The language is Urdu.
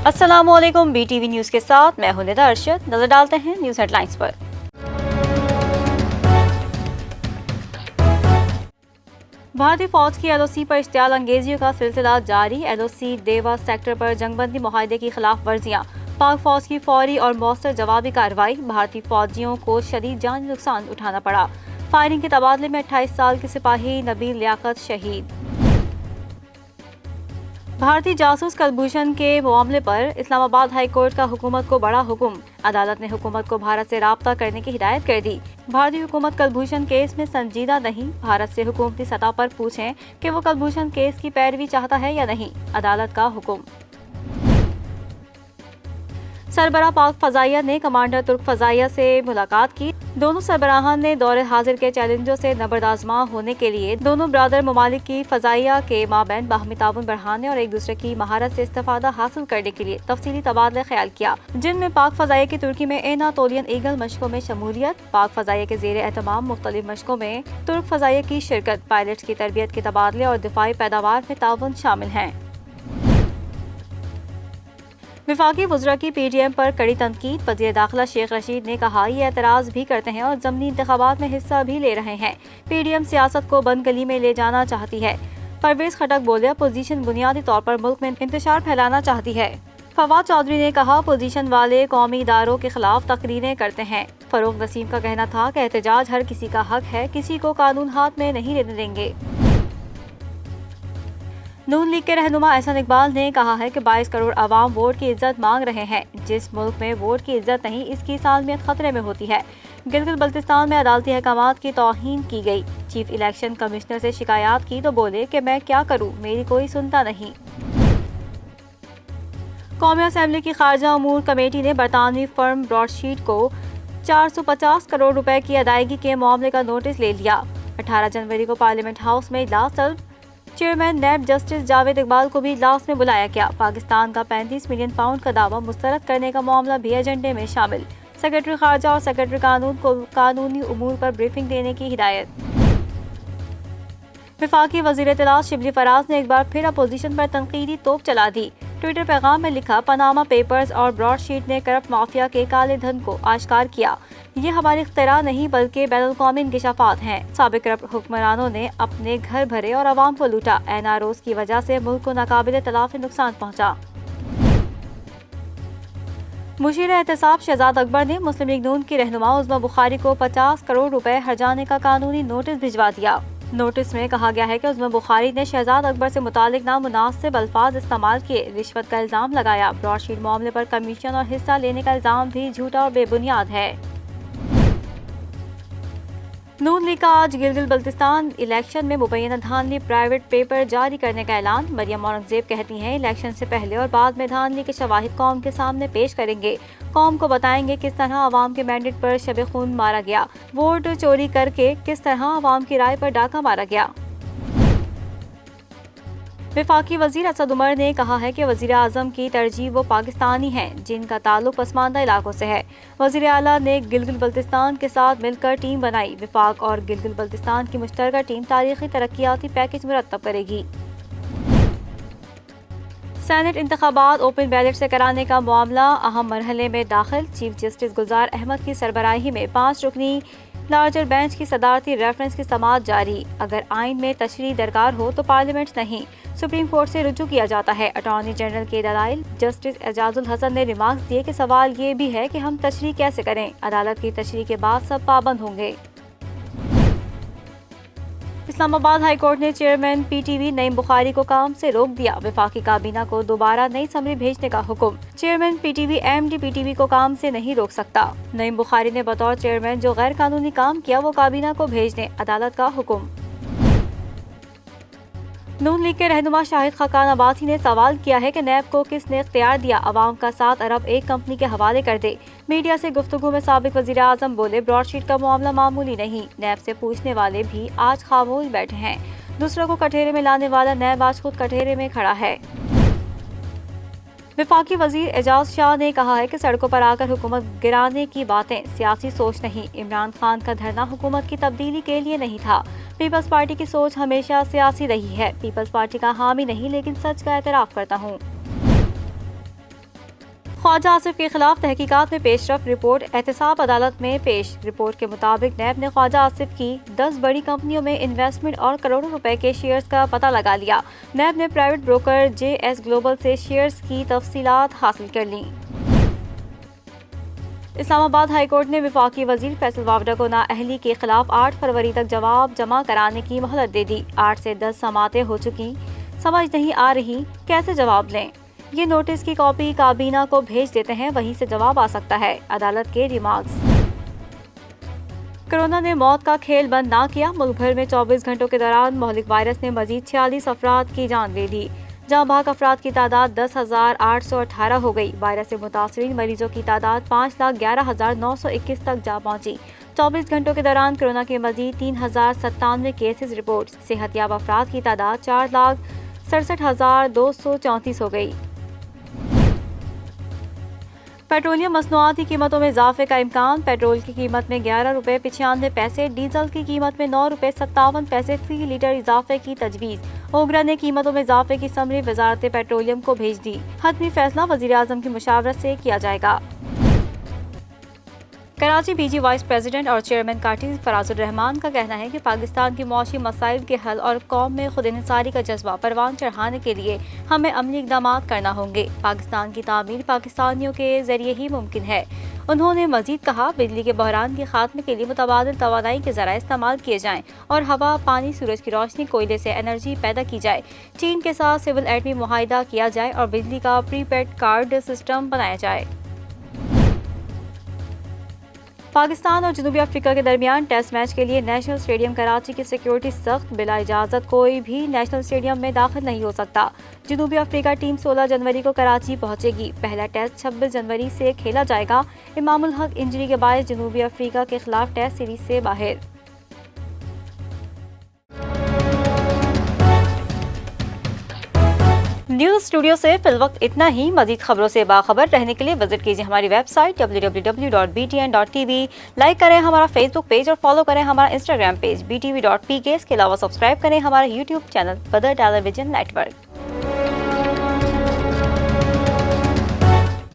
السلام علیکم، بی ٹی وی نیوز کے ساتھ میں ہوں ندا ارشد۔ نظر ڈالتے ہیں نیوز ہیڈ لائنز پر۔ بھارتی فوج کی ایل او سی پر اشتعال انگیزیوں کا سلسلہ جاری۔ ایل او سی دیوا سیکٹر پر جنگ بندی معاہدے کی خلاف ورزیاں، پاک فوج کی فوری اور مؤثر جوابی کارروائی، بھارتی فوجیوں کو شدید جانی نقصان اٹھانا پڑا۔ فائرنگ کے تبادلے میں 28 سال کے سپاہی نبیل لیاقت شہید۔ بھارتی جاسوس کلبھوشن کے معاملے پر اسلام آباد ہائی کورٹ کا حکومت کو بڑا حکم۔ عدالت نے حکومت کو بھارت سے رابطہ کرنے کی ہدایت کر دی۔ بھارتی حکومت کلبھوشن کیس میں سنجیدہ نہیں، بھارت سے حکومتی سطح پر پوچھیں کہ وہ کلبھوشن کیس کی پیروی چاہتا ہے یا نہیں، عدالت کا حکم۔ سربراہ پاک فضائیہ نے کمانڈر ترک فضائیہ سے ملاقات کی۔ دونوں سربراہان نے دور حاضر کے چیلنجوں سے نبردآزما ہونے کے لیے دونوں برادر ممالک کی فضائیہ کے مابین باہمی تعاون بڑھانے اور ایک دوسرے کی مہارت سے استفادہ حاصل کرنے کے لیے تفصیلی تبادلہ خیال کیا، جن میں پاک فضائیہ کی ترکی میں ایناتولین ایگل مشقوں میں شمولیت، پاک فضائیہ کے زیر اہتمام مختلف مشقوں میں ترک فضائیہ کی شرکت، پائلٹس کی تربیت کے تبادلے اور دفاعی پیداوار میں تعاون شامل ہیں۔ وفاقی وزراء کی پی ڈی ایم پر کڑی تنقید۔ وزیر داخلہ شیخ رشید نے کہا یہ اعتراض بھی کرتے ہیں اور ضمنی انتخابات میں حصہ بھی لے رہے ہیں۔ پی ڈی ایم سیاست کو بند گلی میں لے جانا چاہتی ہے۔ پرویز خٹک بولے اپوزیشن بنیادی طور پر ملک میں انتشار پھیلانا چاہتی ہے۔ فواد چودھری نے کہا اپوزیشن والے قومی اداروں کے خلاف تقریریں کرتے ہیں۔ فروغ نسیم کا کہنا تھا کہ احتجاج ہر کسی کا حق ہے، کسی کو قانون ہاتھ میں نہیں لینے دیں گے۔ نون لیگ کے رہنما احسن اقبال نے کہا ہے کہ 22 کروڑ عوام ووٹ کی عزت مانگ رہے ہیں۔ جس ملک میں ووٹ کی عزت نہیں، اس کی سالمیت خطرے میں ہوتی ہے۔ گلگت بلتستان میں عدالتی احکامات کی توہین کی گئی۔ چیف الیکشن کمشنر سے شکایات کی تو بولے کہ میں کیا کروں، میری کوئی سنتا نہیں۔ قومی اسمبلی کی خارجہ امور کمیٹی نے برطانوی فرم براڈ شیٹ کو 450 کروڑ روپے کی ادائیگی کے معاملے کا نوٹس لے لیا۔ 18 جنوری کو پارلیمنٹ ہاؤس میں اجلاس طلب۔ Chairman NAB justice Javed Iqbal کو بھی اجلاس میں بلایا گیا۔ پاکستان کا 35 ملین پاؤنڈ کا دعویٰ مسترد کرنے کا معاملہ بھی ایجنڈے میں شامل۔ سیکرٹری خارجہ اور سیکرٹری قانون کو قانونی امور پر بریفنگ دینے کی ہدایت۔ وفاقی وزیر اطلاعات شبلی فراز نے ایک بار پھر اپوزیشن پر تنقیدی توپ چلا دی۔ ٹویٹر پیغام میں لکھا پاناما پیپرز اور براڈ شیٹ نے کرپٹ مافیا کے کالے دھن کو آشکار کیا۔ یہ ہماری اختراع نہیں بلکہ بین الاقوامی انکشافات ہیں۔ سابق کرپٹ حکمرانوں نے اپنے گھر بھرے اور عوام کو لوٹا۔ این آر اوز کی وجہ سے ملک کو ناقابل تلافی نقصان پہنچا۔ مشیر احتساب شہزاد اکبر نے مسلم لیگ نون کی رہنما عظمیٰ بخاری کو 50 کروڑ روپے ہرجانے کا قانونی نوٹس بھجوا دیا۔ نوٹس میں کہا گیا ہے کہ عظمیٰ بخاری نے شہزاد اکبر سے متعلق نامناسب الفاظ استعمال کیے، رشوت کا الزام لگایا۔ براڈ شیٹ معاملے پر کمیشن اور حصہ لینے کا الزام بھی جھوٹا اور بے بنیاد ہے۔ نون لیگ کا آج گلگت بلتستان الیکشن میں مبینہ دھاندلی پرائیویٹ پیپر جاری کرنے کا اعلان۔ مریم اورنگزیب کہتی ہیں الیکشن سے پہلے اور بعد میں دھاندلی کے شواہد قوم کے سامنے پیش کریں گے، قوم کو بتائیں گے کس طرح عوام کے مینڈیٹ پر شب خون مارا گیا، ووٹ چوری کر کے کس طرح عوام کی رائے پر ڈاکہ مارا گیا۔ وفاقی وزیر اسد عمر نے کہا ہے کہ وزیر اعظم کی ترجیح وہ پاکستانی ہیں جن کا تعلق پسماندہ علاقوں سے ہے۔ وزیر اعلیٰ نے گلگت بلتستان کے ساتھ مل کر ٹیم بنائی۔ وفاق اور گلگت بلتستان کی مشترکہ ٹیم تاریخی ترقیاتی پیکج مرتب کرے گی۔ سینٹ انتخابات اوپن بیلٹ سے کرانے کا معاملہ اہم مرحلے میں داخل۔ چیف جسٹس گلزار احمد کی سربراہی میں 5 رکنی لارجر بینچ کی صدارتی ریفرنس کی سماعت جاری۔ اگر آئین میں تشریح درکار ہو تو پارلیمنٹ نہیں، سپریم کورٹ سے رجوع کیا جاتا ہے۔ اٹارنی جنرل کے دلائل۔ جسٹس اعجاز الحسن نے ریمارکس دیے کہ سوال یہ بھی ہے کہ ہم تشریح کیسے کریں، عدالت کی تشریح کے بعد سب پابند ہوں گے۔ اسلام آباد ہائی کورٹ نے چیئرمین پی ٹی وی نعیم بخاری کو کام سے روک دیا۔ وفاقی کابینہ کو دوبارہ نئی سمری بھیجنے کا حکم۔ Chairman P T V M D P T V کو کام سے نہیں روک سکتا۔ نعیم بخاری نے بطور چیئرمین جو غیر قانونی کام کیا وہ کابینہ کو بھیج دیں، عدالت کا حکم۔ نون لیگ کے رہنما شاہد خاقان عباسی نے سوال کیا ہے کہ نیب کو کس نے اختیار دیا عوام کا 7 ارب ایک کمپنی کے حوالے کر دے۔ میڈیا سے گفتگو میں سابق وزیر اعظم بولے براڈ شیٹ کا معاملہ معمولی نہیں، نیب سے پوچھنے والے بھی آج خاموش بیٹھے ہیں، دوسروں کو کٹہرے میں لانے والا نیب آج خود کٹہرے میں کھڑا ہے۔ وفاقی وزیر اعجاز شاہ نے کہا ہے کہ سڑکوں پر آ کر حکومت گرانے کی باتیں سیاسی سوچ نہیں۔ عمران خان کا دھرنا حکومت کی تبدیلی کے لیے نہیں تھا۔ پیپلز پارٹی کی سوچ ہمیشہ سیاسی رہی ہے۔ پیپلز پارٹی کا حامی نہیں لیکن سچ کا اعتراف کرتا ہوں۔ خواجہ آصف کے خلاف تحقیقات میں پیش رفت، رپورٹ احتساب عدالت میں پیش۔ رپورٹ کے مطابق نیب نے خواجہ آصف کی 10 بڑی کمپنیوں میں انویسٹمنٹ اور کروڑوں روپے کے شیئرز کا پتہ لگا لیا۔ نیب نے پرائیویٹ بروکر JS گلوبل سے شیئرز کی تفصیلات حاصل کر لیں۔ اسلام آباد ہائی کورٹ نے وفاقی وزیر فیصل وابڈا کو نااہلی کے خلاف 8 فروری تک جواب جمع کرانے کی مہلت دے دی۔ 8 سے 10 سماعتیں ہو چکی، سمجھ نہیں آ رہی کیسے جواب لیں۔ یہ نوٹس کی کاپی کابینہ کو بھیج دیتے ہیں، وہیں سے جواب آ سکتا ہے، عدالت کے ریمارکس۔ کورونا نے موت کا کھیل بند نہ کیا، ملک بھر میں 24 گھنٹوں کے دوران مہلک وائرس نے مزید 46 افراد کی جان لے لی، جہاں بھاگ افراد کی تعداد 10,818 ہو گئی۔ وائرس سے متاثرین مریضوں کی تعداد 5,11,921 تک جا پہنچی۔ 24 گھنٹوں کے دوران کورونا کے مزید 3,097 کیسز رپورٹ، صحت یاب افراد کی تعداد 4,67,234 ہو گئی۔ پیٹرولیم مصنوعات کی قیمتوں میں اضافے کا امکان، پیٹرول کی قیمت میں 11 روپے 95 پیسے، ڈیزل کی قیمت میں 9 روپے 57 پیسے فی لیٹر اضافے کی تجویز۔ اوگرا نے قیمتوں میں اضافے کی سمری وزارت پیٹرولیم کو بھیج دی، حتمی فیصلہ وزیر اعظم کی مشاورت سے کیا جائے گا۔ کراچی BG وائس پریزیڈنٹ اور چیئرمین کاٹی فراز الرحمان کا کہنا ہے کہ پاکستان کی معاشی مسائل کے حل اور قوم میں خود انحصاری کا جذبہ پروان چڑھانے کے لیے ہمیں عملی اقدامات کرنا ہوں گے۔ پاکستان کی تعمیر پاکستانیوں کے ذریعے ہی ممکن ہے۔ انہوں نے مزید کہا، بجلی کے بحران کے خاتمے کے لیے متبادل توانائی کے ذرائع استعمال کیے جائیں اور ہوا، پانی، سورج کی روشنی، کوئلے سے انرجی پیدا کی جائے۔ چین کے ساتھ سول ایٹمی معاہدہ کیا جائے اور بجلی کا پری پیڈ کارڈ سسٹم بنایا جائے۔ پاکستان اور جنوبی افریقہ کے درمیان ٹیسٹ میچ کے لیے نیشنل اسٹیڈیم کراچی کی سیکیورٹی سخت، بلا اجازت کوئی بھی نیشنل اسٹیڈیم میں داخل نہیں ہو سکتا۔ جنوبی افریقہ ٹیم 16 جنوری کو کراچی پہنچے گی۔ پہلا ٹیسٹ 26 جنوری سے کھیلا جائے گا۔ امام الحق انجری کے باعث جنوبی افریقہ کے خلاف ٹیسٹ سیریز سے باہر۔ نیوز اسٹوڈیو سے فی الوقت اتنا ہی۔ مزید خبروں سے باخبر رہنے کے لیے وزٹ کیجیے ہماری ویب سائٹ www.btn.tv، لائک کریں ہمارا فیس بک پیج اور فالو کریں ہمارا انسٹاگرام پیج btv.pk۔ اس کے علاوہ سبسکرائب کریں ہمارا یوٹیوب چینل بدر ٹیلی ویژن نیٹ ورک۔